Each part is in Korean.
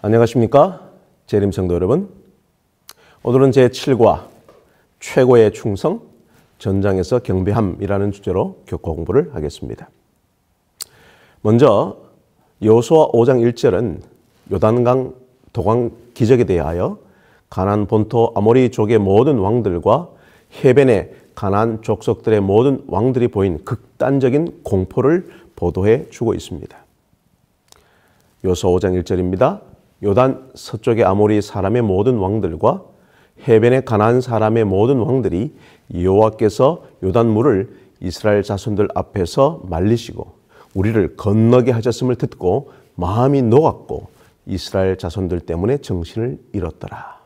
안녕하십니까? 재림 성도 여러분. 오늘은 제7과 최고의 충성, 전장에서 경배함이라는 주제로 교과 공부를 하겠습니다. 먼저 여호수아 5장 1절은 요단강 도강 기적에 대하여 가나안 본토 아모리족의 모든 왕들과 해변의 가나안 족속들의 모든 왕들이 보인 극단적인 공포를 보도해 주고 있습니다. 여호수아 5장 1절입니다. 요단 서쪽의 아모리 사람의 모든 왕들과 해변의 가나안 사람의 모든 왕들이 여호와께서 요단물을 이스라엘 자손들 앞에서 말리시고 우리를 건너게 하셨음을 듣고 마음이 녹았고 이스라엘 자손들 때문에 정신을 잃었더라.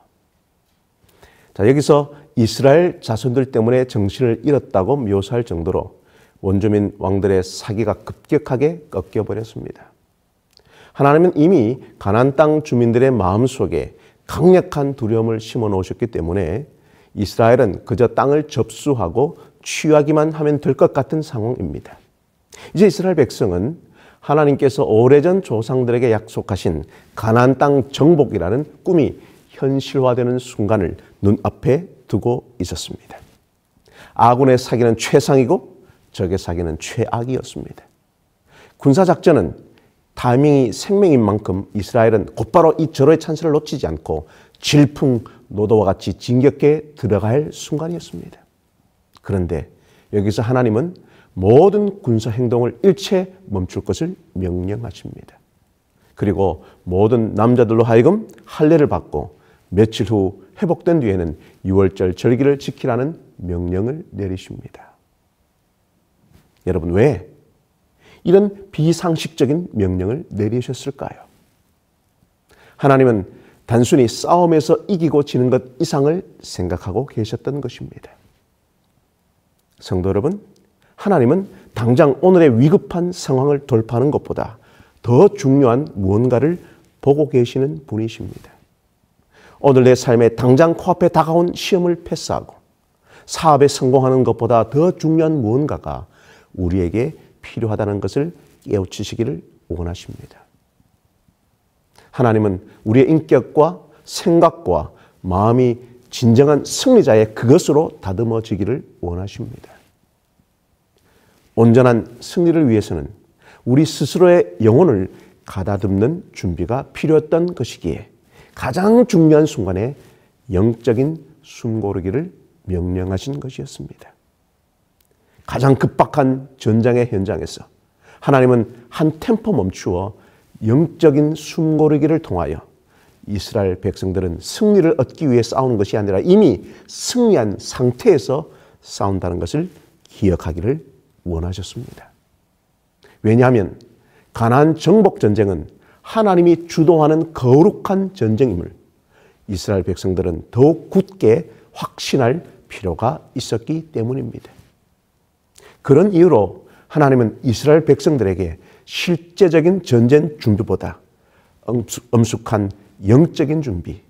자, 여기서 이스라엘 자손들 때문에 정신을 잃었다고 묘사할 정도로 원주민 왕들의 사기가 급격하게 꺾여버렸습니다. 하나님은 이미 가나안 땅 주민들의 마음속에 강력한 두려움을 심어 놓으셨기 때문에 이스라엘은 그저 땅을 접수하고 취하기만 하면 될 것 같은 상황입니다. 이제 이스라엘 백성은 하나님께서 오래전 조상들에게 약속하신 가나안 땅 정복이라는 꿈이 현실화되는 순간을 눈앞에 두고 있었습니다. 아군의 사기는 최상이고 적의 사기는 최악이었습니다. 군사작전은 타이밍이 생명인 만큼 이스라엘은 곧바로 이 절호의 찬스를 놓치지 않고 질풍노도와 같이 진격해 들어가야 할 순간이었습니다. 그런데 여기서 하나님은 모든 군사 행동을 일체 멈출 것을 명령하십니다. 그리고 모든 남자들로 하여금 할례를 받고 며칠 후 회복된 뒤에는 유월절 절기를 지키라는 명령을 내리십니다. 여러분, 왜 이런 비상식적인 명령을 내리셨을까요? 하나님은 단순히 싸움에서 이기고 지는 것 이상을 생각하고 계셨던 것입니다. 성도 여러분, 하나님은 당장 오늘의 위급한 상황을 돌파하는 것보다 더 중요한 무언가를 보고 계시는 분이십니다. 오늘 내 삶에 당장 코앞에 다가온 시험을 패스하고 사업에 성공하는 것보다 더 중요한 무언가가 우리에게 필요하다는 것을 깨우치시기를 원하십니다. 하나님은 우리의 인격과 생각과 마음이 진정한 승리자의 그것으로 다듬어지기를 원하십니다. 온전한 승리를 위해서는 우리 스스로의 영혼을 가다듬는 준비가 필요했던 것이기에 가장 중요한 순간에 영적인 숨고르기를 명령하신 것이었습니다. 가장 급박한 전장의 현장에서 하나님은 한 템포 멈추어 영적인 숨고르기를 통하여 이스라엘 백성들은 승리를 얻기 위해 싸우는 것이 아니라 이미 승리한 상태에서 싸운다는 것을 기억하기를 원하셨습니다. 왜냐하면 가나안 정복 전쟁은 하나님이 주도하는 거룩한 전쟁임을 이스라엘 백성들은 더욱 굳게 확신할 필요가 있었기 때문입니다. 그런 이유로 하나님은 이스라엘 백성들에게 실제적인 전쟁 준비보다 엄숙한 영적인 준비,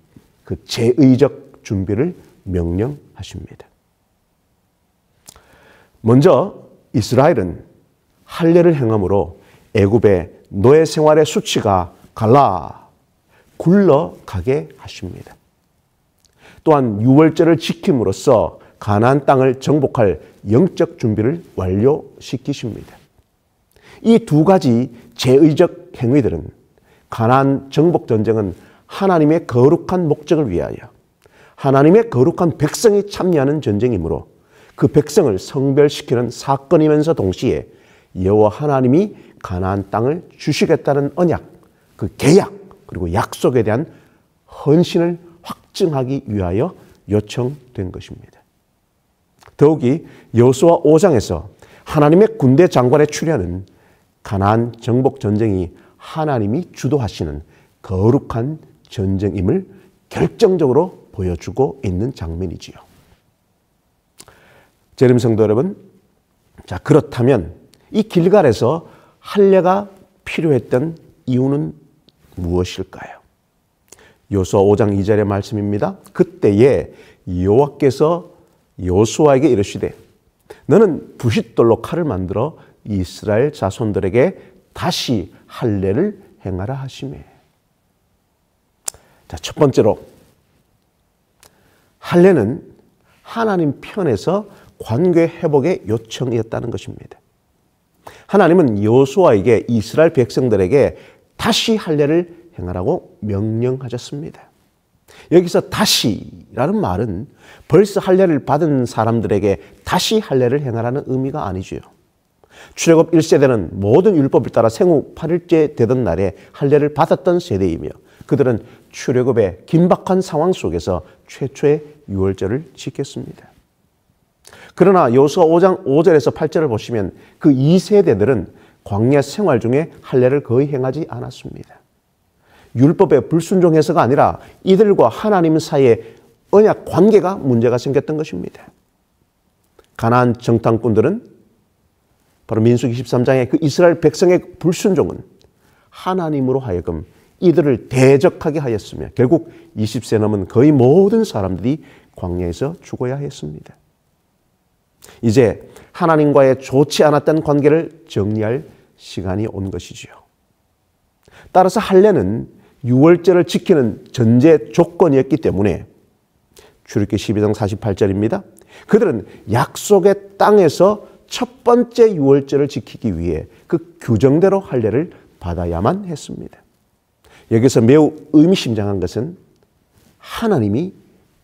그 제의적 준비를 명령하십니다. 먼저 이스라엘은 할례를 행함으로 애굽의 노예 생활의 수치가 굴러가게 하십니다. 또한 유월절을 지킴으로써 가나안 땅을 정복할 영적 준비를 완료시키십니다. 이 두 가지 제의적 행위들은 가나안 정복 전쟁은 하나님의 거룩한 목적을 위하여 하나님의 거룩한 백성이 참여하는 전쟁이므로 그 백성을 성별시키는 사건이면서 동시에 여호와 하나님이 가나안 땅을 주시겠다는 언약, 그 계약 그리고 약속에 대한 헌신을 확증하기 위하여 요청된 것입니다. 더욱이 여호수아 5장에서 하나님의 군대 장관의 출현은 가나안 정복 전쟁이 하나님이 주도하시는 거룩한 전쟁임을 결정적으로 보여주고 있는 장면이지요. 재림 성도 여러분, 자, 그렇다면 이 길갈에서 할례가 필요했던 이유는 무엇일까요? 여호수아 5장 2절의 말씀입니다. 그때에 여호와께서 여호수아에게 이르시되 너는 부싯돌로 칼을 만들어 이스라엘 자손들에게 다시 할례를 행하라 하시매. 자, 첫 번째로 할례는 하나님 편에서 관계 회복의 요청이었다는 것입니다. 하나님은 여호수아에게 이스라엘 백성들에게 다시 할례를 행하라고 명령하셨습니다. 여기서 다시라는 말은 벌써 할례를 받은 사람들에게 다시 할례를 행하라는 의미가 아니지요. 출애굽 1세대는 모든 율법을 따라 생후 8일째 되던 날에 할례를 받았던 세대이며 그들은 출애굽의 긴박한 상황 속에서 최초의 유월절을 지켰습니다. 그러나 여호수아 5장 5절에서 8절을 보시면 그 2세대들은 광야 생활 중에 할례를 거의 행하지 않았습니다. 율법에 불순종해서가 아니라 이들과 하나님 사이에 언약 관계가 문제가 생겼던 것입니다. 가나안 정탐꾼들은 바로 민수기 13장의 그 이스라엘 백성의 불순종은 하나님으로 하여금 이들을 대적하게 하였으며 결국 20세 넘은 거의 모든 사람들이 광야에서 죽어야 했습니다. 이제 하나님과의 좋지 않았던 관계를 정리할 시간이 온 것이지요. 따라서 할례는 유월절을 지키는 전제 조건이었기 때문에 출애굽기 12장 48절입니다. 그들은 약속의 땅에서 첫 번째 유월절을 지키기 위해 그 규정대로 할례를 받아야만 했습니다. 여기서 매우 의미심장한 것은 하나님이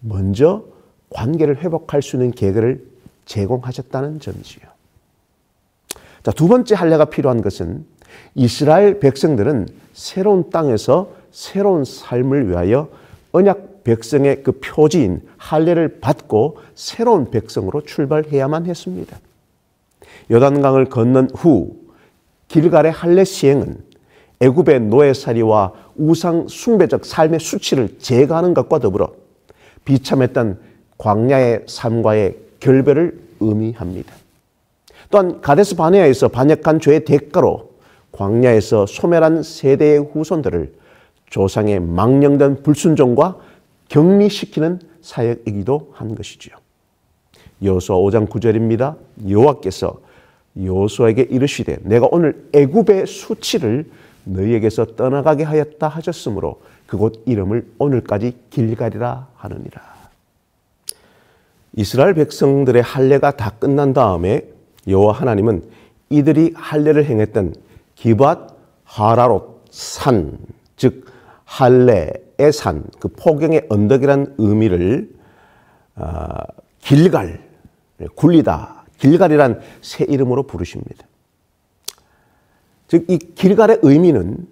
먼저 관계를 회복할 수 있는 계획을 제공하셨다는 점이지요. 자, 두 번째 할례가 필요한 것은 이스라엘 백성들은 새로운 땅에서 새로운 삶을 위하여 언약 백성의 그 표지인 할례를 받고 새로운 백성으로 출발해야만 했습니다. 요단강을 건넌 후 길갈의 할례 시행은 애굽의 노예살이와 우상 숭배적 삶의 수치를 제거하는 것과 더불어 비참했던 광야의 삶과의 결별을 의미합니다. 또한 가데스 바네아에서 반역한 죄의 대가로 광야에서 소멸한 세대의 후손들을 조상의 망령된 불순종과 격리시키는 사역이기도 한 것이지요. 여호수아 5장 9절입니다. 여호와께서 여호수아에게 이르시되 내가 오늘 애굽의 수치를 너희에게서 떠나가게 하였다 하셨으므로 그곳 이름을 오늘까지 길갈이라 하느니라. 이스라엘 백성들의 할례가 다 끝난 다음에 여호와 하나님은 이들이 할례를 행했던 기브앗 하라롯 산, 즉 할례의 산, 그 포경의 언덕이라는 의미를 길갈, 굴리다, 길갈이란 새 이름으로 부르십니다. 즉 이 길갈의 의미는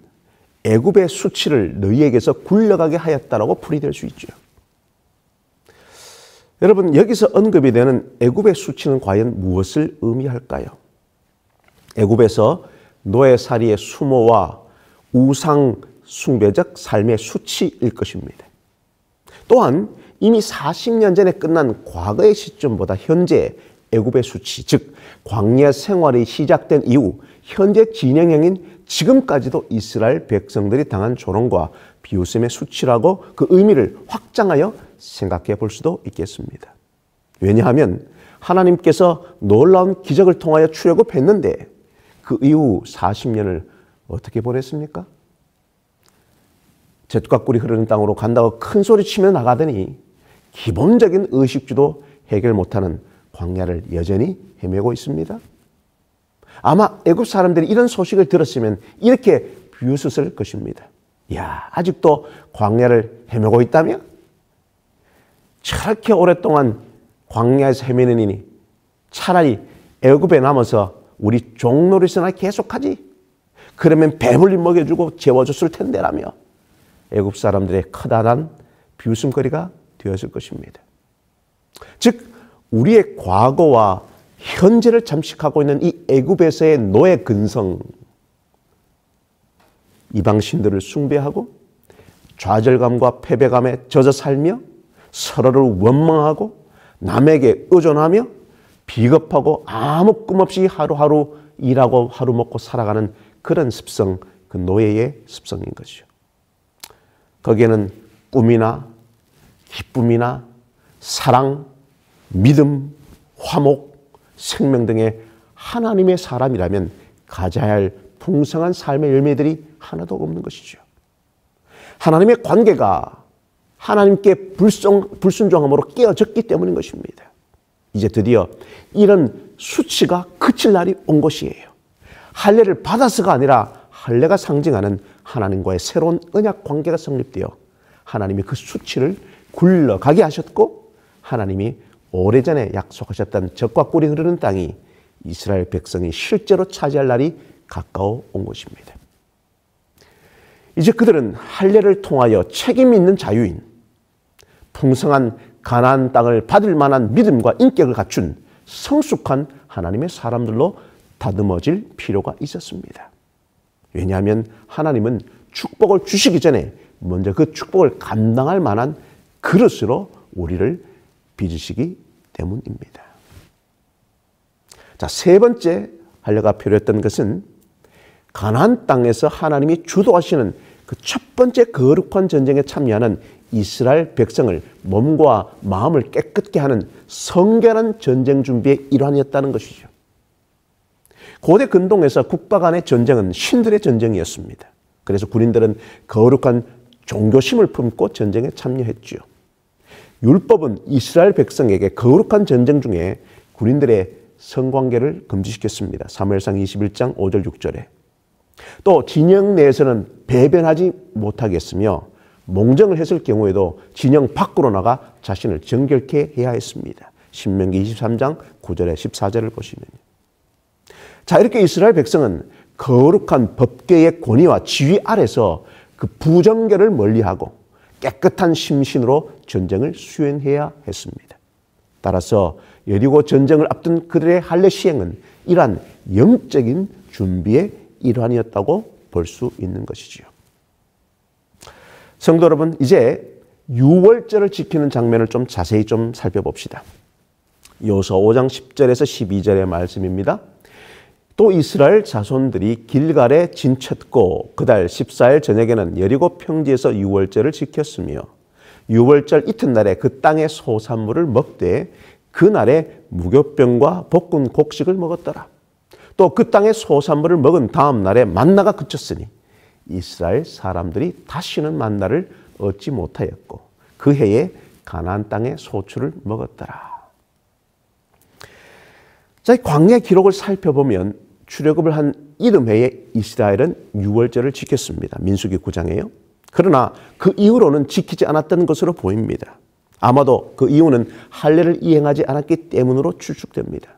애굽의 수치를 너희에게서 굴려가게 하였다라고 풀이될 수 있죠. 여러분, 여기서 언급이 되는 애굽의 수치는 과연 무엇을 의미할까요? 애굽에서 노예살이의 수모와 우상 숭배적 삶의 수치일 것입니다. 또한 이미 40년 전에 끝난 과거의 시점보다 현재 애굽의 수치, 즉 광야 생활이 시작된 이후 현재 진행형인 지금까지도 이스라엘 백성들이 당한 조롱과 비웃음의 수치라고 그 의미를 확장하여 생각해 볼 수도 있겠습니다. 왜냐하면 하나님께서 놀라운 기적을 통하여 출애굽했는데 그 이후 40년을 어떻게 보냈습니까? 젖과 꿀이 흐르는 땅으로 간다고 큰 소리 치며 나가더니 기본적인 의식주도 해결 못하는 광야를 여전히 헤매고 있습니다. 아마 애굽 사람들이 이런 소식을 들었으면 이렇게 비웃었을 것입니다. 야, 아직도 광야를 헤매고 있다며? 저렇게 오랫동안 광야에서 헤매느니 차라리 애굽에 남아서 우리 종노릇이나 계속하지. 그러면 배불리 먹여주고 재워줬을 텐데라며 애굽 사람들의 커다란 비웃음거리가 되었을 것입니다. 즉 우리의 과거와 현재를 잠식하고 있는 이 애굽에서의 노예 근성, 이방신들을 숭배하고 좌절감과 패배감에 젖어 살며 서로를 원망하고 남에게 의존하며 비겁하고 아무 꿈 없이 하루하루 일하고 하루 먹고 살아가는 그런 습성, 그 노예의 습성인 것이죠. 거기에는 꿈이나 기쁨이나 사랑, 믿음, 화목, 생명 등의 하나님의 사람이라면 가져야 할 풍성한 삶의 열매들이 하나도 없는 것이죠. 하나님의 관계가 하나님께 불순종함으로 깨어졌기 때문인 것입니다. 이제 드디어 이런 수치가 그칠 날이 온 것이에요. 할례를 받아서가 아니라 할례가 상징하는 하나님과의 새로운 언약 관계가 성립되어 하나님이 그 수치를 굴러가게 하셨고 하나님이 오래전에 약속하셨던 젖과 꿀이 흐르는 땅이 이스라엘 백성이 실제로 차지할 날이 가까워 온 것입니다. 이제 그들은 할례를 통하여 책임 있는 자유인, 풍성한 가나안 땅을 받을 만한 믿음과 인격을 갖춘 성숙한 하나님의 사람들로 다듬어질 필요가 있었습니다. 왜냐하면 하나님은 축복을 주시기 전에 먼저 그 축복을 감당할 만한 그릇으로 우리를 빚으시기 때문입니다. 자, 세 번째 할례가 필요했던 것은 가나안 땅에서 하나님이 주도하시는 그 첫 번째 거룩한 전쟁에 참여하는 이스라엘 백성을 몸과 마음을 깨끗게 하는 성결한 전쟁 준비의 일환이었다는 것이죠. 고대 근동에서 국가 간의 전쟁은 신들의 전쟁이었습니다. 그래서 군인들은 거룩한 종교심을 품고 전쟁에 참여했죠. 율법은 이스라엘 백성에게 거룩한 전쟁 중에 군인들의 성관계를 금지시켰습니다. 사무엘상 21장 5절 6절에. 또 진영 내에서는 배변하지 못하게 했으며 몽정을 했을 경우에도 진영 밖으로 나가 자신을 정결케 해야 했습니다. 신명기 23장 9절에 14절을 보시면요. 자, 이렇게 이스라엘 백성은 거룩한 법궤의 권위와 지위 아래서 그 부정결을 멀리하고 깨끗한 심신으로 전쟁을 수행해야 했습니다. 따라서 여리고 전쟁을 앞둔 그들의 할례 시행은 이러한 영적인 준비의 일환이었다고 볼 수 있는 것이지요. 성도 여러분, 이제 유월절을 지키는 장면을 좀 자세히 좀 살펴봅시다. 여호수아 5장 10절에서 12절의 말씀입니다. 또 이스라엘 자손들이 길갈에 진쳤고 그달 14일 저녁에는 여리고 평지에서 유월절을 지켰으며 유월절 이튿날에 그 땅의 소산물을 먹되 그날에 무교병과 볶은 곡식을 먹었더라. 또 그 땅의 소산물을 먹은 다음 날에 만나가 그쳤으니 이스라엘 사람들이 다시는 만나를 얻지 못하였고 그 해에 가나안 땅의 소출을 먹었더라. 자, 광야 기록을 살펴보면 출애굽을 한 이듬해에 이스라엘은 유월절을 지켰습니다. 민수기 9장에요. 그러나 그 이후로는 지키지 않았던 것으로 보입니다. 아마도 그 이유는 할례를 이행하지 않았기 때문으로 추측됩니다.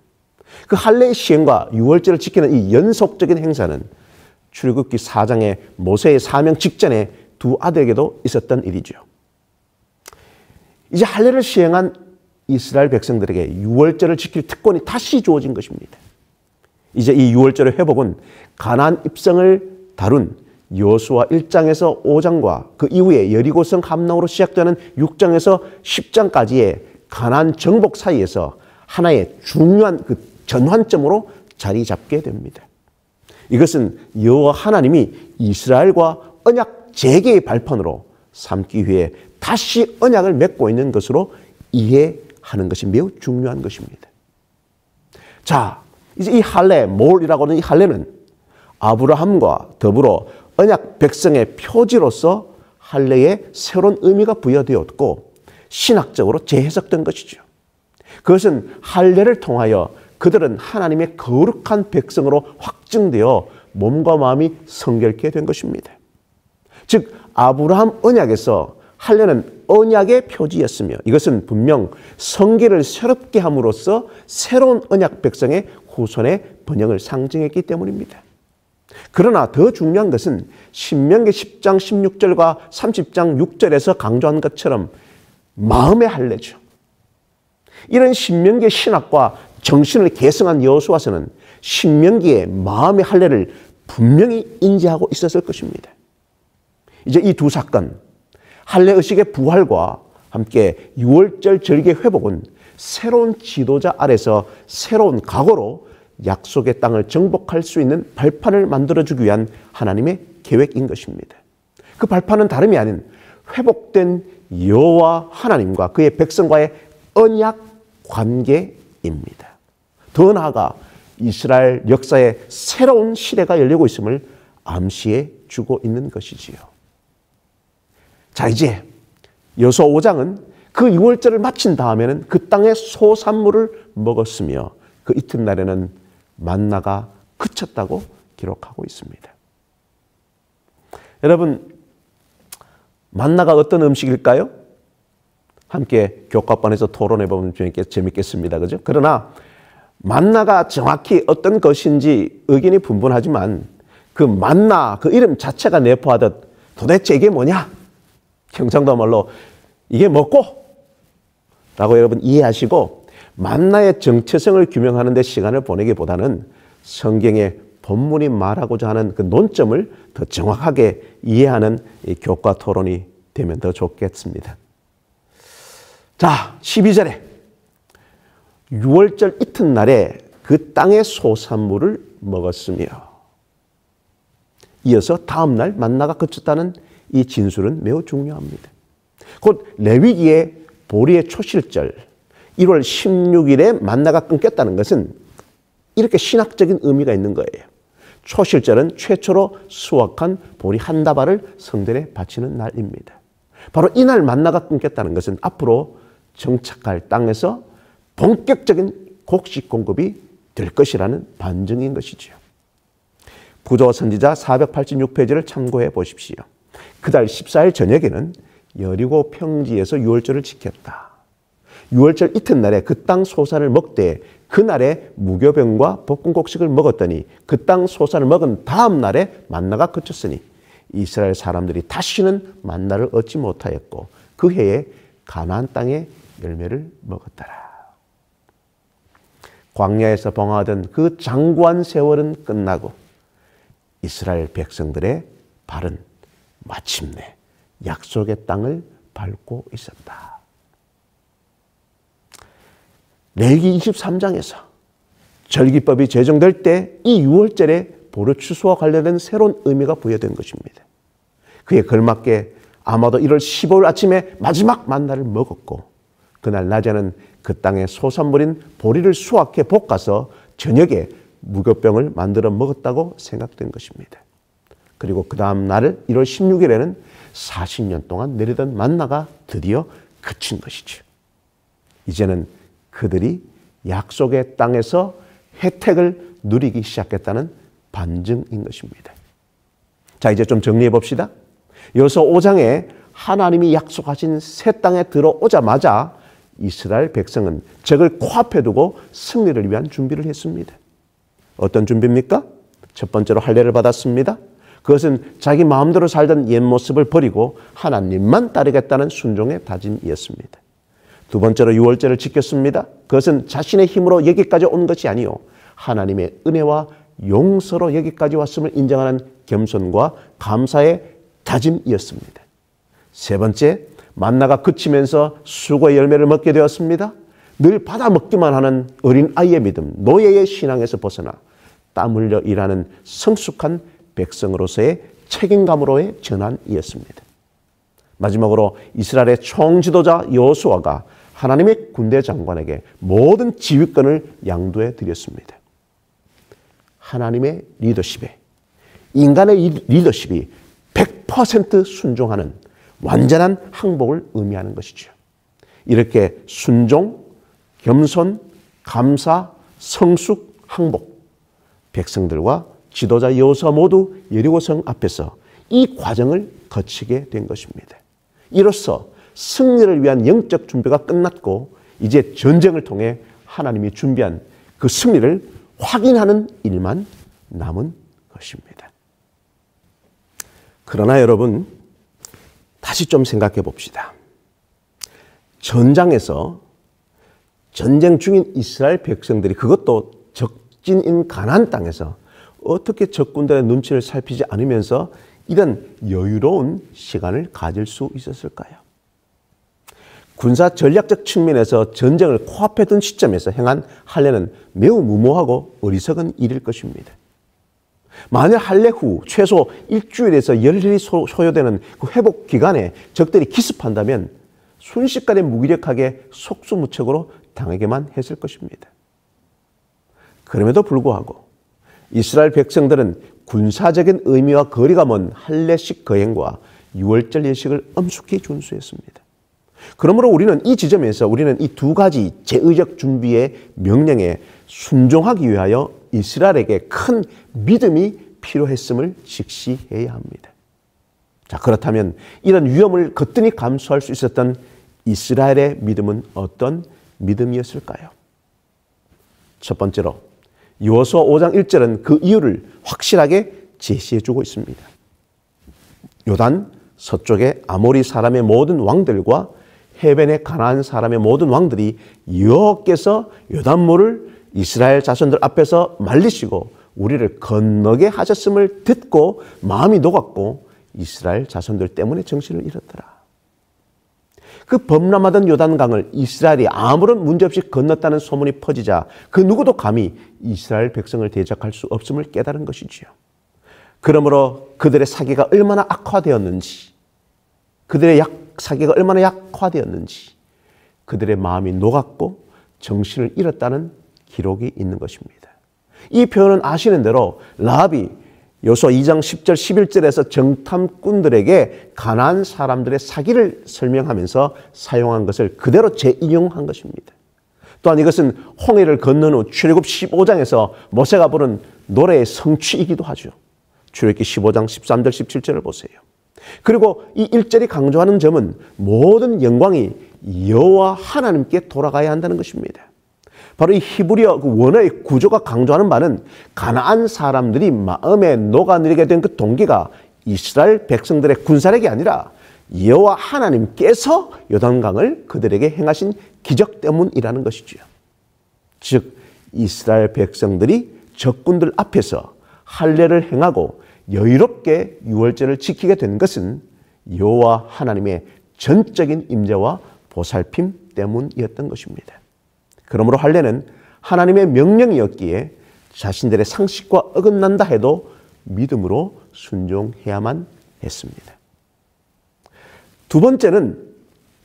그 할례의 시행과 유월절을 지키는 이 연속적인 행사는 출애굽기 4장의 모세의 사명 직전에 두 아들에게도 있었던 일이죠. 이제 할례를 시행한 이스라엘 백성들에게 유월절을 지킬 특권이 다시 주어진 것입니다. 이제 이 유월절의 회복은 가나안 입성을 다룬 여호수아 1장에서 5장과 그 이후에 여리고성 함락으로 시작되는 6장에서 10장까지의 가나안 정복 사이에서 하나의 중요한 그 전환점으로 자리 잡게 됩니다. 이것은 여호와 하나님이 이스라엘과 언약 재개의 발판으로 삼기 위해 다시 언약을 맺고 있는 것으로 이해하는 것이 매우 중요한 것입니다. 자, 이제 이 할례, 몰이라고 하는 이 할례는 아브라함과 더불어 언약 백성의 표지로서 할례에 새로운 의미가 부여되었고 신학적으로 재해석된 것이죠. 그것은 할례를 통하여 그들은 하나님의 거룩한 백성으로 확증되어 몸과 마음이 성결케 된 것입니다. 즉 아브라함 언약에서 할례는 언약의 표지였으며 이것은 분명 성계를 새롭게 함으로써 새로운 언약 백성의 후손의 번영을 상징했기 때문입니다. 그러나 더 중요한 것은 신명기 10장 16절과 30장 6절에서 강조한 것처럼 마음의 할례죠. 이런 신명기의 신학과 정신을 계승한 여호수아서는 신명기의 마음의 할례를 분명히 인지하고 있었을 것입니다. 이제 이 두 사건, 할례의식의 부활과 함께 유월절 절기 회복은 새로운 지도자 아래서 새로운 각오로 약속의 땅을 정복할 수 있는 발판을 만들어주기 위한 하나님의 계획인 것입니다. 그 발판은 다름이 아닌 회복된 여호와 하나님과 그의 백성과의 언약 관계입니다. 더 나아가 이스라엘 역사의 새로운 시대가 열리고 있음을 암시해 주고 있는 것이지요. 자, 이제 여호수아 5장은 그 유월절을 마친 다음에는 그 땅의 소산물을 먹었으며 그 이튿날에는 만나가 그쳤다고 기록하고 있습니다. 여러분, 만나가 어떤 음식일까요? 함께 교과반에서 토론해 보면 재밌겠습니다. 그죠? 그러나 만나가 정확히 어떤 것인지 의견이 분분하지만 그 만나, 그 이름 자체가 내포하듯 도대체 이게 뭐냐? 경상도 말로 이게 뭐고? 라고 여러분 이해하시고 만나의 정체성을 규명하는 데 시간을 보내기보다는 성경의 본문이 말하고자 하는 그 논점을 더 정확하게 이해하는 이 교과 토론이 되면 더 좋겠습니다. 자, 12절에 유월절 이튿날에 그 땅의 소산물을 먹었으며 이어서 다음날 만나가 그쳤다는 이 진술은 매우 중요합니다. 곧 레위기의 보리의 초실절 1월 16일에 만나가 끊겼다는 것은 이렇게 신학적인 의미가 있는 거예요. 초실절은 최초로 수확한 보리 한 다발을 성전에 바치는 날입니다. 바로 이날 만나가 끊겼다는 것은 앞으로 정착할 땅에서 본격적인 곡식 공급이 될 것이라는 반증인 것이지요. 부조 선지자 486페이지를 참고해 보십시오. 그달 14일 저녁에는 여리고 평지에서 유월절을 지켰다. 유월절 이튿날에 그 땅 소산을 먹되 그날에 무교병과 볶음곡식을 먹었더니 그 땅 소산을 먹은 다음 날에 만나가 그쳤으니 이스라엘 사람들이 다시는 만나를 얻지 못하였고 그 해에 가나안 땅의 열매를 먹었더라. 광야에서 방황하던 그 장구한 세월은 끝나고 이스라엘 백성들의 발은 마침내 약속의 땅을 밟고 있었다. 레위기 23장에서 절기법이 제정될 때 이 유월절에 보르 추수와 관련된 새로운 의미가 부여된 것입니다. 그에 걸맞게 아마도 1월 15일 아침에 마지막 만나를 먹었고 그날 낮에는 그 땅의 소산물인 보리를 수확해 볶아서 저녁에 무교병을 만들어 먹었다고 생각된 것입니다. 그리고 그 다음 날 1월 16일에는 40년 동안 내리던 만나가 드디어 그친 것이죠. 이제는 그들이 약속의 땅에서 혜택을 누리기 시작했다는 반증인 것입니다. 자, 이제 좀 정리해 봅시다. 여호수아 5장에 하나님이 약속하신 새 땅에 들어오자마자 이스라엘 백성은 적을 코앞에 두고 승리를 위한 준비를 했습니다. 어떤 준비입니까? 첫 번째로 할례를 받았습니다. 그것은 자기 마음대로 살던 옛 모습을 버리고 하나님만 따르겠다는 순종의 다짐이었습니다. 두 번째로 유월절을 지켰습니다. 그것은 자신의 힘으로 여기까지 온 것이 아니요 하나님의 은혜와 용서로 여기까지 왔음을 인정하는 겸손과 감사의 다짐이었습니다. 세 번째, 만나가 그치면서 수고의 열매를 먹게 되었습니다. 늘 받아 먹기만 하는 어린 아이의 믿음, 노예의 신앙에서 벗어나 땀 흘려 일하는 성숙한 백성으로서의 책임감으로의 전환이었습니다. 마지막으로 이스라엘의 총지도자 여호수아가 하나님의 군대 장관에게 모든 지휘권을 양도해 드렸습니다. 하나님의 리더십에 인간의 리더십이 100% 순종하는 완전한 항복을 의미하는 것이죠. 이렇게 순종, 겸손, 감사, 성숙, 항복, 백성들과 지도자 여호수아 모두 여리고성 앞에서 이 과정을 거치게 된 것입니다. 이로써 승리를 위한 영적 준비가 끝났고 이제 전쟁을 통해 하나님이 준비한 그 승리를 확인하는 일만 남은 것입니다. 그러나 여러분, 다시 좀 생각해 봅시다. 전장에서 전쟁 중인 이스라엘 백성들이 그것도 적진인 가나안 땅에서 어떻게 적군들의 눈치를 살피지 않으면서 이런 여유로운 시간을 가질 수 있었을까요? 군사 전략적 측면에서 전쟁을 코앞에 둔 시점에서 행한 할례는 매우 무모하고 어리석은 일일 것입니다. 만일 할례 후 최소 일주일에서 열흘이 소요되는 그 회복 기간에 적들이 기습한다면 순식간에 무기력하게 속수무책으로 당하게만 했을 것입니다. 그럼에도 불구하고 이스라엘 백성들은 군사적인 의미와 거리가 먼 할례식 거행과 유월절 예식을 엄숙히 준수했습니다. 그러므로 우리는 이 지점에서 우리는 이 두 가지 제의적 준비의 명령에 순종하기 위하여 이스라엘에게 큰 믿음이 필요했음을 직시해야 합니다. 자, 그렇다면 이런 위험을 거뜬히 감수할 수 있었던 이스라엘의 믿음은 어떤 믿음이었을까요? 첫 번째로 여호수아 5장 1절은 그 이유를 확실하게 제시해주고 있습니다. 요단 서쪽의 아모리 사람의 모든 왕들과 해변의 가나안 사람의 모든 왕들이 여호와께서 요단물을 이스라엘 자손들 앞에서 말리시고 우리를 건너게 하셨음을 듣고 마음이 녹았고 이스라엘 자손들 때문에 정신을 잃었더라. 그 범람하던 요단강을 이스라엘이 아무런 문제없이 건넜다는 소문이 퍼지자 그 누구도 감히 이스라엘 백성을 대적할 수 없음을 깨달은 것이지요. 그러므로 그들의 사기가 얼마나 악화되었는지, 그들의 사기가 얼마나 약화되었는지 그들의 마음이 녹았고 정신을 잃었다는 기록이 있는 것입니다. 이 표현은 아시는 대로 라합이 여호수아 2장 10절 11절에서 정탐꾼들에게 가나안 사람들의 사기를 설명하면서 사용한 것을 그대로 재인용한 것입니다. 또한 이것은 홍해를 건넌 후 출애굽 15장에서 모세가 부른 노래의 성취이기도 하죠. 출애굽기 15장 13절 17절을 보세요. 그리고 이 1절이 강조하는 점은 모든 영광이 여호와 하나님께 돌아가야 한다는 것입니다. 바로 이 히브리어 그 원어의 구조가 강조하는 바는 가나안 사람들이 마음에 녹아내리게 된 그 동기가 이스라엘 백성들의 군사력이 아니라 여호와 하나님께서 요단강을 그들에게 행하신 기적 때문이라는 것이지요. 즉 이스라엘 백성들이 적군들 앞에서 할례를 행하고 여유롭게 유월절을 지키게 된 것은 여호와 하나님의 전적인 임재와 보살핌 때문이었던 것입니다. 그러므로 할례는 하나님의 명령이었기에 자신들의 상식과 어긋난다 해도 믿음으로 순종해야만 했습니다. 두 번째는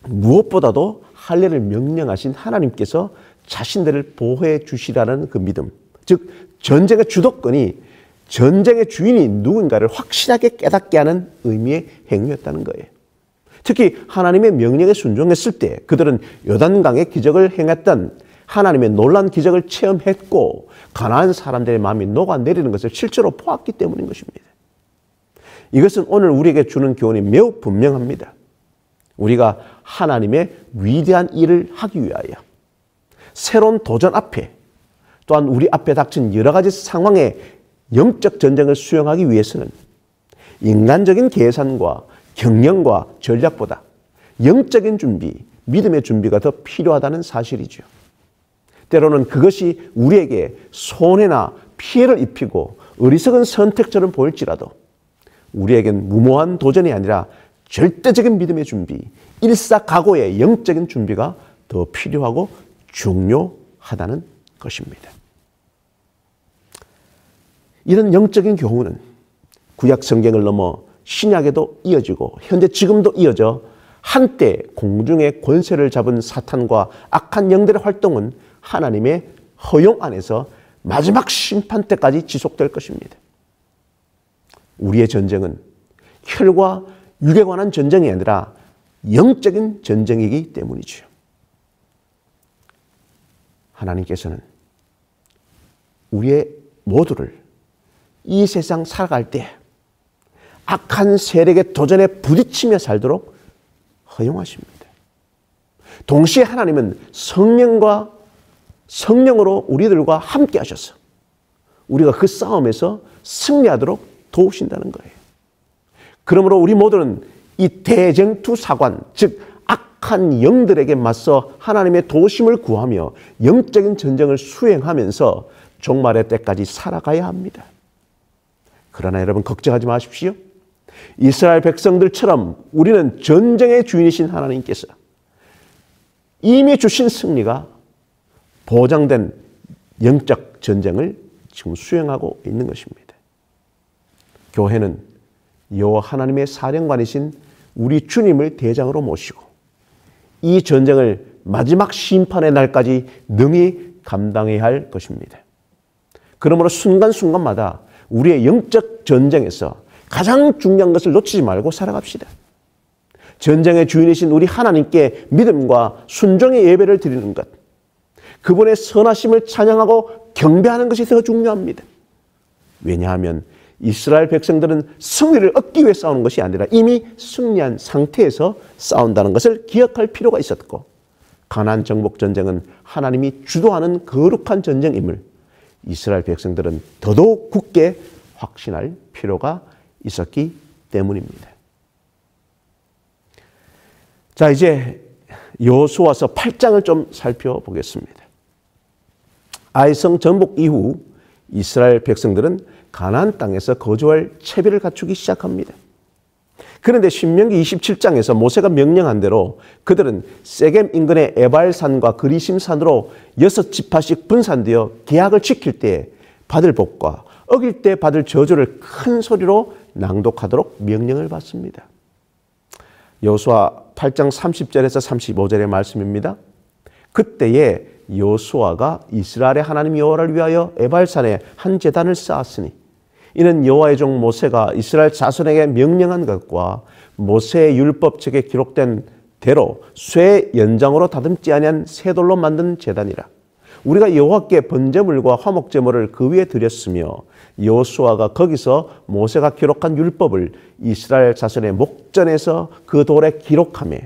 무엇보다도 할례를 명령하신 하나님께서 자신들을 보호해 주시라는 그 믿음, 즉 전쟁의 주도권이 전쟁의 주인이 누군가를 확실하게 깨닫게 하는 의미의 행위였다는 거예요. 특히 하나님의 명령에 순종했을 때 그들은 요단강에 기적을 행했던 하나님의 놀라운 기적을 체험했고 가나안 사람들의 마음이 녹아내리는 것을 실제로 보았기 때문인 것입니다. 이것은 오늘 우리에게 주는 교훈이 매우 분명합니다. 우리가 하나님의 위대한 일을 하기 위하여 새로운 도전 앞에 또한 우리 앞에 닥친 여러 가지 상황에 영적 전쟁을 수행하기 위해서는 인간적인 계산과 경영과 전략보다 영적인 준비, 믿음의 준비가 더 필요하다는 사실이죠. 때로는 그것이 우리에게 손해나 피해를 입히고 어리석은 선택처럼 보일지라도 우리에겐 무모한 도전이 아니라 절대적인 믿음의 준비, 일사각오의 영적인 준비가 더 필요하고 중요하다는 것입니다. 이런 영적인 교훈은 구약 성경을 넘어 신약에도 이어지고 현재 지금도 이어져 한때 공중의 권세를 잡은 사탄과 악한 영들의 활동은 하나님의 허용 안에서 마지막 심판 때까지 지속될 것입니다. 우리의 전쟁은 혈과 육에 관한 전쟁이 아니라 영적인 전쟁이기 때문이죠. 하나님께서는 우리의 모두를 이 세상 살아갈 때 악한 세력의 도전에 부딪히며 살도록 허용하십니다. 동시에 하나님은 성령과 성령으로 우리들과 함께 하셔서 우리가 그 싸움에서 승리하도록 도우신다는 거예요. 그러므로 우리 모두는 이 대쟁투사관, 즉 악한 영들에게 맞서 하나님의 도우심을 구하며 영적인 전쟁을 수행하면서 종말의 때까지 살아가야 합니다. 그러나 여러분 걱정하지 마십시오. 이스라엘 백성들처럼 우리는 전쟁의 주인이신 하나님께서 이미 주신 승리가 보장된 영적 전쟁을 지금 수행하고 있는 것입니다. 교회는 여호와 하나님의 사령관이신 우리 주님을 대장으로 모시고 이 전쟁을 마지막 심판의 날까지 능히 감당해야 할 것입니다. 그러므로 순간순간마다 우리의 영적 전쟁에서 가장 중요한 것을 놓치지 말고 살아갑시다. 전쟁의 주인이신 우리 하나님께 믿음과 순종의 예배를 드리는 것, 그분의 선하심을 찬양하고 경배하는 것이 더 중요합니다. 왜냐하면 이스라엘 백성들은 승리를 얻기 위해 싸우는 것이 아니라 이미 승리한 상태에서 싸운다는 것을 기억할 필요가 있었고, 가나안 정복 전쟁은 하나님이 주도하는 거룩한 전쟁임을 이스라엘 백성들은 더더욱 굳게 확신할 필요가 있었기 때문입니다. 자, 이제 여호수아서 8장을 좀 살펴보겠습니다. 아이성 전복 이후 이스라엘 백성들은 가나안 땅에서 거주할 채비를 갖추기 시작합니다. 그런데 신명기 27장에서 모세가 명령한 대로 그들은 세겜 인근의 에발산과 그리심산으로 6지파씩 분산되어 계약을 지킬 때 받을 복과 어길 때 받을 저주를 큰 소리로 낭독하도록 명령을 받습니다. 여호수아 8장 30절에서 35절의 말씀입니다. 그때에 여호수아가 이스라엘의 하나님 여호와를 위하여 에발산에 한 제단을 쌓았으니 이는 여호와의 종 모세가 이스라엘 자손에게 명령한 것과 모세의 율법책에 기록된 대로 쇠 연장으로 다듬지 아니한 쇠돌로 만든 제단이라. 우리가 여호와께 번제물과 화목제물을 그 위에 드렸으며 여호수아가 거기서 모세가 기록한 율법을 이스라엘 자손의 목전에서 그 돌에 기록하며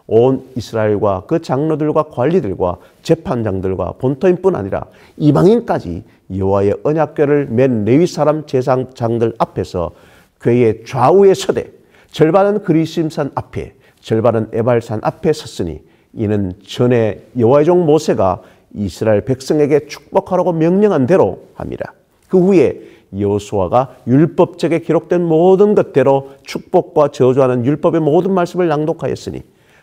온 이스라엘과 그 장로들과 관리들과 재판장들과 본토인뿐 아니라 이방인까지 여호와의 언약궤를 맨 레위 사람 제사장들 앞에서 궤의 좌우에 서되 절반은 그리심산 앞에 절반은 에발산 앞에 섰으니 이는 전에 여호와의 종 모세가 이스라엘 백성에게 축복하라고 명령한 대로 함이라. 그 후에 여호수아가 율법책에 기록된 모든 것대로 축복과 저주하는 율법의 모든 말씀을 낭독하였으니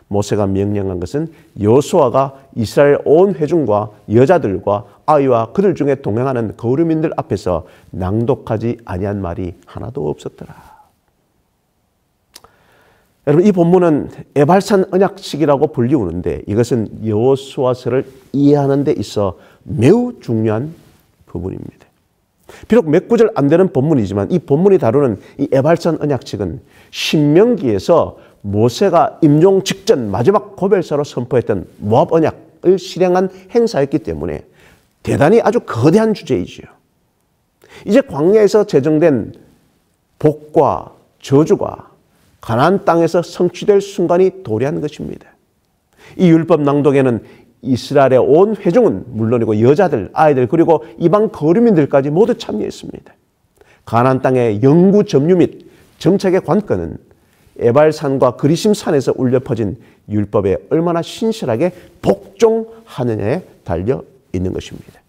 모세가 명령한 것은 여호수아가 이스라엘 온 회중과 여자들과 아이와 그들 중에 동행하는 거류민들 앞에서 낭독하지 아니한 말이 하나도 없었더라. 여러분, 이 본문은 에발산 언약식이라고 불리우는데 이것은 여호수아서를 이해하는 데 있어 매우 중요한 부분입니다. 비록 몇 구절 안 되는 본문이지만 이 본문이 다루는 이 에발산 언약식은 신명기에서 모세가 임종 직전 마지막 고별사로 선포했던 모압 언약을 실행한 행사였기 때문에 대단히 아주 거대한 주제이지요. 이제 광야에서 제정된 복과 저주가 가나안 땅에서 성취될 순간이 도래한 것입니다. 이 율법 낭독에는 이스라엘의 온 회중은 물론이고 여자들, 아이들 그리고 이방 거류민들까지 모두 참여했습니다. 가나안 땅의 영구 점유 및 정착의 관건은 에발산과 그리심산에서 울려 퍼진 율법에 얼마나 신실하게 복종하느냐에 달려 있는 것입니다.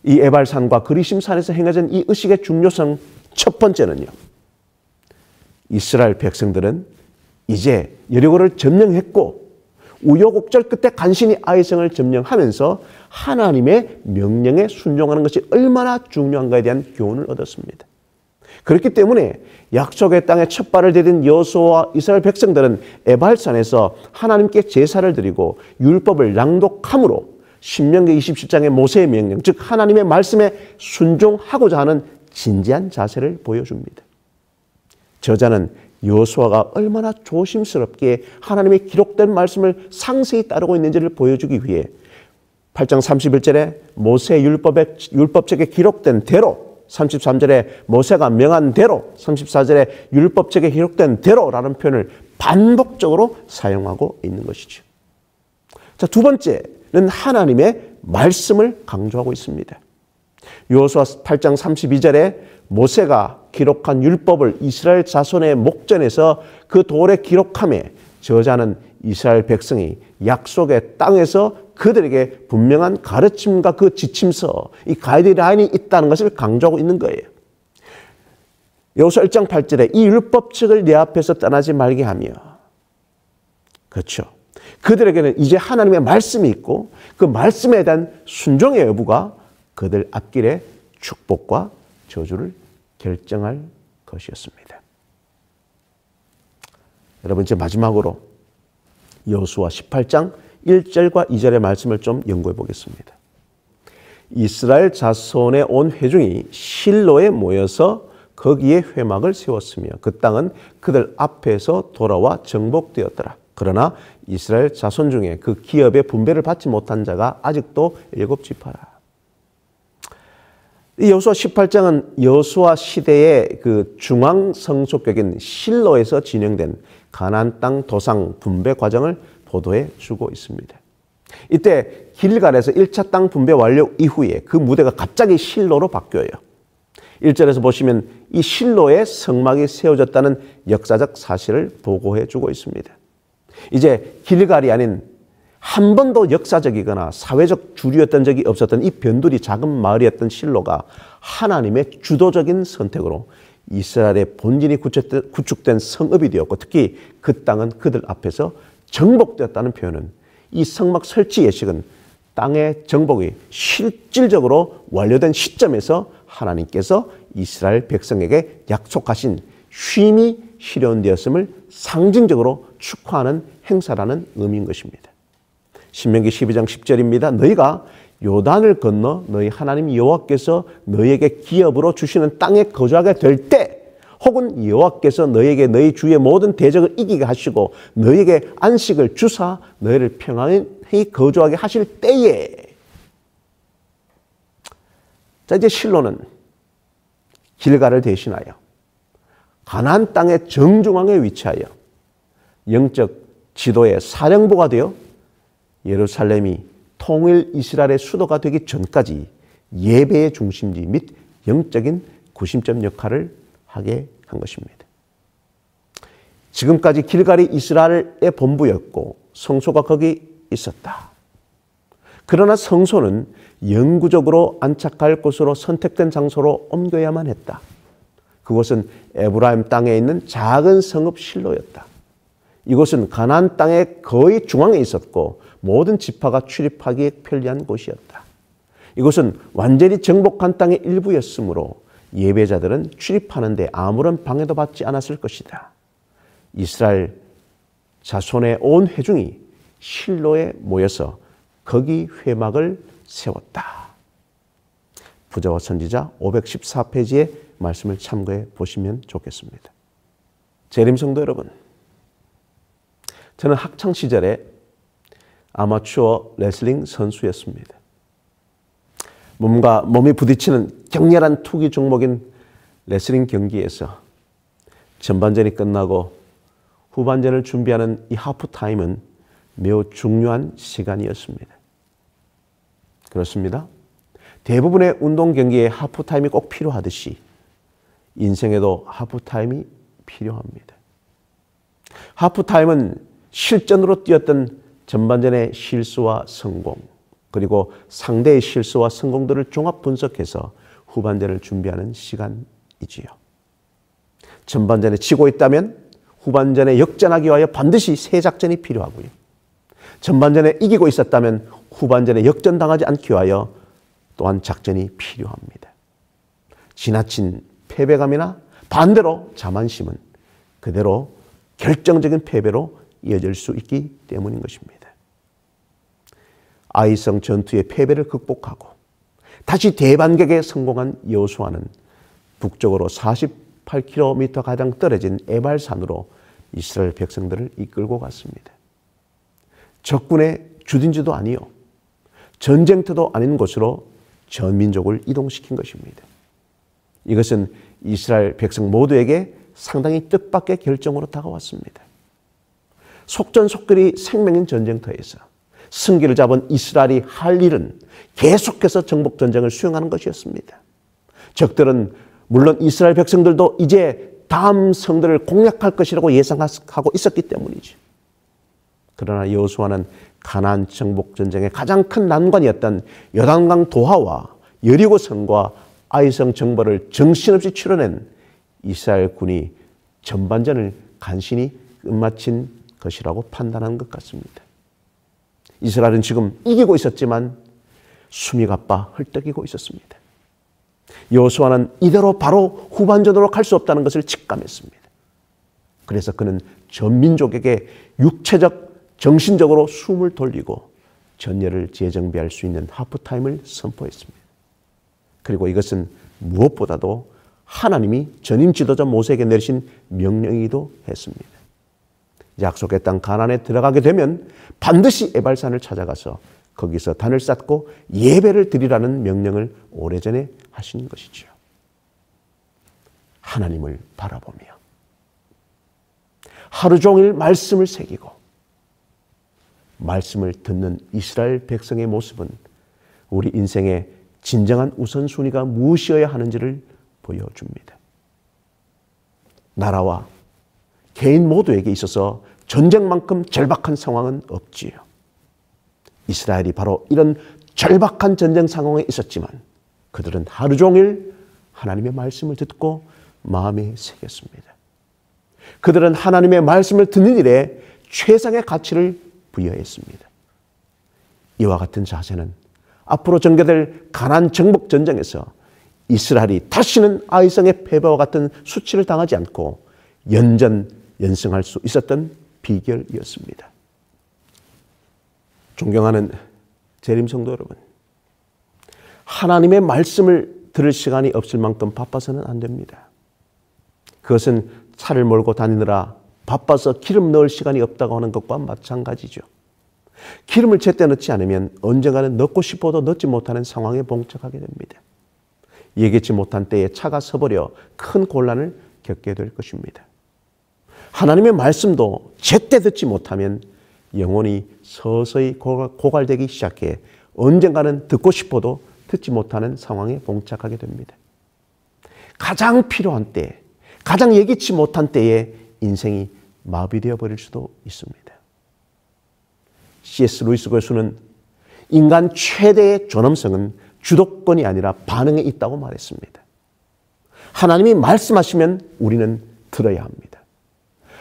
이 에발산과 그리심산에서 행해진 이 의식의 중요성 첫 번째는요, 이스라엘 백성들은 이제 여리고를 점령했고 우여곡절 끝에 간신히 아이성을 점령하면서 하나님의 명령에 순종하는 것이 얼마나 중요한가에 대한 교훈을 얻었습니다. 그렇기 때문에 약속의 땅에 첫 발을 디딘 여호수아와 이스라엘 백성들은 에발산에서 하나님께 제사를 드리고 율법을 낭독함으로 신명기 27장의 모세의 명령, 즉 하나님의 말씀에 순종하고자 하는 진지한 자세를 보여줍니다. 저자는 여호수아가 얼마나 조심스럽게 하나님의 기록된 말씀을 상세히 따르고 있는지를 보여주기 위해 8장 31절에 모세의 율법책에 기록된 대로, 33절에 모세가 명한 대로, 34절에 율법책에 기록된 대로라는 표현을 반복적으로 사용하고 있는 것이죠. 자, 두 번째는 하나님의 말씀을 강조하고 있습니다. 여호수아 8장 32절에 모세가 기록한 율법을 이스라엘 자손의 목전에서 그 돌에 기록하며 저자는 이스라엘 백성이 약속의 땅에서 그들에게 분명한 가르침과 그 지침서, 이 가이드라인이 있다는 것을 강조하고 있는 거예요. 여호수아 1장 8절에 이 율법책을 내 앞에서 떠나지 말게 하며, 그렇죠, 그들에게는 이제 하나님의 말씀이 있고 그 말씀에 대한 순종의 여부가 그들 앞길에 축복과 저주를 결정할 것이었습니다. 여러분, 이제 마지막으로 여호수아 18장 1절과 2절의 말씀을 좀 연구해 보겠습니다. 이스라엘 자손의 온 회중이 실로에 모여서 거기에 회막을 세웠으며 그 땅은 그들 앞에서 돌아와 정복되었더라. 그러나 이스라엘 자손 중에 그 기업의 분배를 받지 못한 자가 아직도 7지파라. 이 여호수아 18장은 여호수아 시대의 그 중앙 성소격인 실로에서 진행된 가나안 땅 도상 분배 과정을 보도해 주고 있습니다. 이때 길갈에서 1차 땅 분배 완료 이후에 그 무대가 갑자기 실로로 바뀌어요. 1절에서 보시면 이 실로에 성막이 세워졌다는 역사적 사실을 보고해 주고 있습니다. 이제 길갈이 아닌 한 번도 역사적이거나 사회적 주류였던 적이 없었던 이 변두리 작은 마을이었던 실로가 하나님의 주도적인 선택으로 이스라엘의 본진이 구축된 성읍이 되었고, 특히 그 땅은 그들 앞에서 정복되었다는 표현은 이 성막 설치 예식은 땅의 정복이 실질적으로 완료된 시점에서 하나님께서 이스라엘 백성에게 약속하신 쉼이 실현되었음을 상징적으로 축하하는 행사라는 의미인 것입니다. 신명기 12장 10절입니다. 너희가 요단을 건너 너희 하나님 여호와께서 너희에게 기업으로 주시는 땅에 거주하게 될 때, 혹은 여호와께서 너희에게 너희 주의 모든 대적을 이기게 하시고 너희에게 안식을 주사 너희를 평안히 거주하게 하실 때에. 자, 이제 실로는 길갈을 대신하여 가나안 땅의 정중앙에 위치하여 영적 지도의 사령부가 되어 예루살렘이 통일 이스라엘의 수도가 되기 전까지 예배의 중심지 및 영적인 구심점 역할을 하게 한 것입니다. 지금까지 길갈이 이스라엘의 본부였고 성소가 거기 있었다. 그러나 성소는 영구적으로 안착할 곳으로 선택된 장소로 옮겨야만 했다. 그곳은 에브라임 땅에 있는 작은 성읍 실로였다. 이곳은 가나안 땅의 거의 중앙에 있었고 모든 지파가 출입하기에 편리한 곳이었다. 이곳은 완전히 정복한 땅의 일부였으므로 예배자들은 출입하는 데 아무런 방해도 받지 않았을 것이다. 이스라엘 자손의 온 회중이 실로에 모여서 거기 회막을 세웠다. 부자와 선지자 514페이지의 말씀을 참고해 보시면 좋겠습니다. 재림 성도 여러분, 저는 학창시절에 아마추어 레슬링 선수였습니다. 몸이 부딪히는 격렬한 투기 종목인 레슬링 경기에서 전반전이 끝나고 후반전을 준비하는 이 하프타임은 매우 중요한 시간이었습니다. 그렇습니다. 대부분의 운동 경기에 하프타임이 꼭 필요하듯이 인생에도 하프타임이 필요합니다. 하프타임은 실전으로 뛰었던 전반전의 실수와 성공, 그리고 상대의 실수와 성공들을 종합 분석해서 후반전을 준비하는 시간이지요. 전반전에 지고 있다면 후반전에 역전하기 위하여 반드시 새 작전이 필요하고요. 전반전에 이기고 있었다면 후반전에 역전당하지 않기 위하여 또한 작전이 필요합니다. 지나친 패배감이나 반대로 자만심은 그대로 결정적인 패배로 이어질 수 있기 때문인 것입니다. 아이성 전투의 패배를 극복하고 다시 대반격에 성공한 여호수아는 북쪽으로 48km가량 떨어진 에발산으로 이스라엘 백성들을 이끌고 갔습니다. 적군의 주둔지도 아니요, 전쟁터도 아닌 곳으로 전민족을 이동시킨 것입니다. 이것은 이스라엘 백성 모두에게 상당히 뜻밖의 결정으로 다가왔습니다. 속전속결이 생명인 전쟁터에서 승기를 잡은 이스라엘이 할 일은 계속해서 정복전쟁을 수행하는 것이었습니다. 적들은 물론 이스라엘 백성들도 이제 다음 성들을 공략할 것이라고 예상하고 있었기 때문이죠. 그러나 여호수아는 가나안 정복전쟁의 가장 큰 난관이었던 요단강 도하와 여리고성과 아이성 정벌을 정신없이 치러낸 이스라엘 군이 전반전을 간신히 끝마친 것이라고 판단한 것 같습니다. 이스라엘은 지금 이기고 있었지만 숨이 가빠 헐떡이고 있었습니다. 여호수아는 이대로 바로 후반전으로 갈 수 없다는 것을 직감했습니다. 그래서 그는 전 민족에게 육체적, 정신적으로 숨을 돌리고 전열을 재정비할 수 있는 하프타임을 선포했습니다. 그리고 이것은 무엇보다도 하나님이 전임 지도자 모세에게 내리신 명령이기도 했습니다. 약속의 땅 가나안에 들어가게 되면 반드시 에발산을 찾아가서 거기서 단을 쌓고 예배를 드리라는 명령을 오래전에 하신 것이죠. 하나님을 바라보며 하루 종일 말씀을 새기고 말씀을 듣는 이스라엘 백성의 모습은 우리 인생의 진정한 우선순위가 무엇이어야 하는지를 보여줍니다. 나라와 개인 모두에게 있어서 전쟁만큼 절박한 상황은 없지요. 이스라엘이 바로 이런 절박한 전쟁 상황에 있었지만 그들은 하루 종일 하나님의 말씀을 듣고 마음에 새겼습니다. 그들은 하나님의 말씀을 듣는 일에 최상의 가치를 부여했습니다. 이와 같은 자세는 앞으로 전개될 가나안 정복 전쟁에서 이스라엘이 다시는 아이성의 패배와 같은 수치를 당하지 않고 연승할 수 있었던 비결이었습니다. 존경하는 재림 성도 여러분, 하나님의 말씀을 들을 시간이 없을 만큼 바빠서는 안 됩니다. 그것은 차를 몰고 다니느라 바빠서 기름 넣을 시간이 없다고 하는 것과 마찬가지죠. 기름을 제때 넣지 않으면 언젠가는 넣고 싶어도 넣지 못하는 상황에 봉착하게 됩니다. 예기치 못한 때에 차가 서버려 큰 곤란을 겪게 될 것입니다. 하나님의 말씀도 제때 듣지 못하면 영혼이 서서히 고갈되기 시작해 언젠가는 듣고 싶어도 듣지 못하는 상황에 봉착하게 됩니다. 가장 필요한 때, 가장 예기치 못한 때에 인생이 마비되어 버릴 수도 있습니다. C.S. 루이스 교수는 인간 최대의 존엄성은 주도권이 아니라 반응에 있다고 말했습니다. 하나님이 말씀하시면 우리는 들어야 합니다.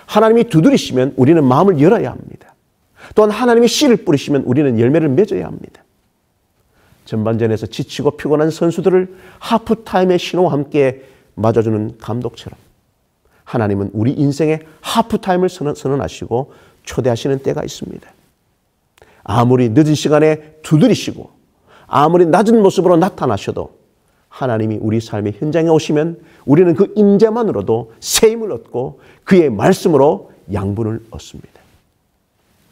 하나님이 두드리시면 우리는 마음을 열어야 합니다. 또한 하나님이 씨를 뿌리시면 우리는 열매를 맺어야 합니다. 전반전에서 지치고 피곤한 선수들을 하프타임의 신호와 함께 맞아주는 감독처럼 하나님은 우리 인생의 하프타임을 선언하시고 초대하시는 때가 있습니다. 아무리 늦은 시간에 두드리시고 아무리 낮은 모습으로 나타나셔도 하나님이 우리 삶의 현장에 오시면 우리는 그 임재만으로도 새 힘을 얻고 그의 말씀으로 양분을 얻습니다.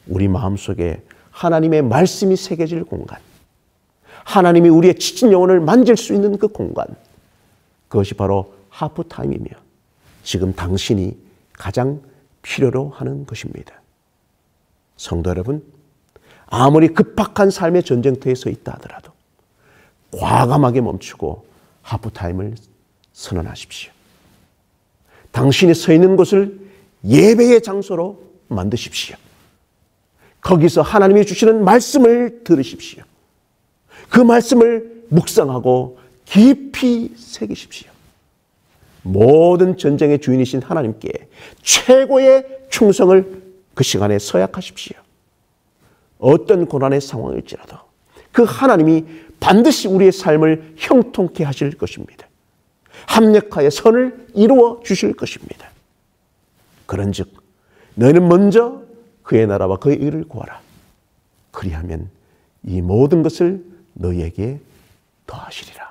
우리 마음속에 하나님의 말씀이 새겨질 공간, 하나님이 우리의 지친 영혼을 만질 수 있는 그 공간, 그것이 바로 하프타임이며 지금 당신이 가장 필요로 하는 것입니다. 성도 여러분, 아무리 급박한 삶의 전쟁터에 서 있다 하더라도 과감하게 멈추고 하프타임을 선언하십시오. 당신이 서 있는 곳을 예배의 장소로 만드십시오. 거기서 하나님이 주시는 말씀을 들으십시오. 그 말씀을 묵상하고 깊이 새기십시오. 모든 전쟁의 주인이신 하나님께 최고의 충성을 그 시간에 서약하십시오. 어떤 고난의 상황일지라도 그 하나님이 반드시 우리의 삶을 형통케 하실 것입니다. 합력하여 선을 이루어 주실 것입니다. 그런즉 너희는 먼저 그의 나라와 그의 의를 구하라. 그리하면 이 모든 것을 너희에게 더하시리라.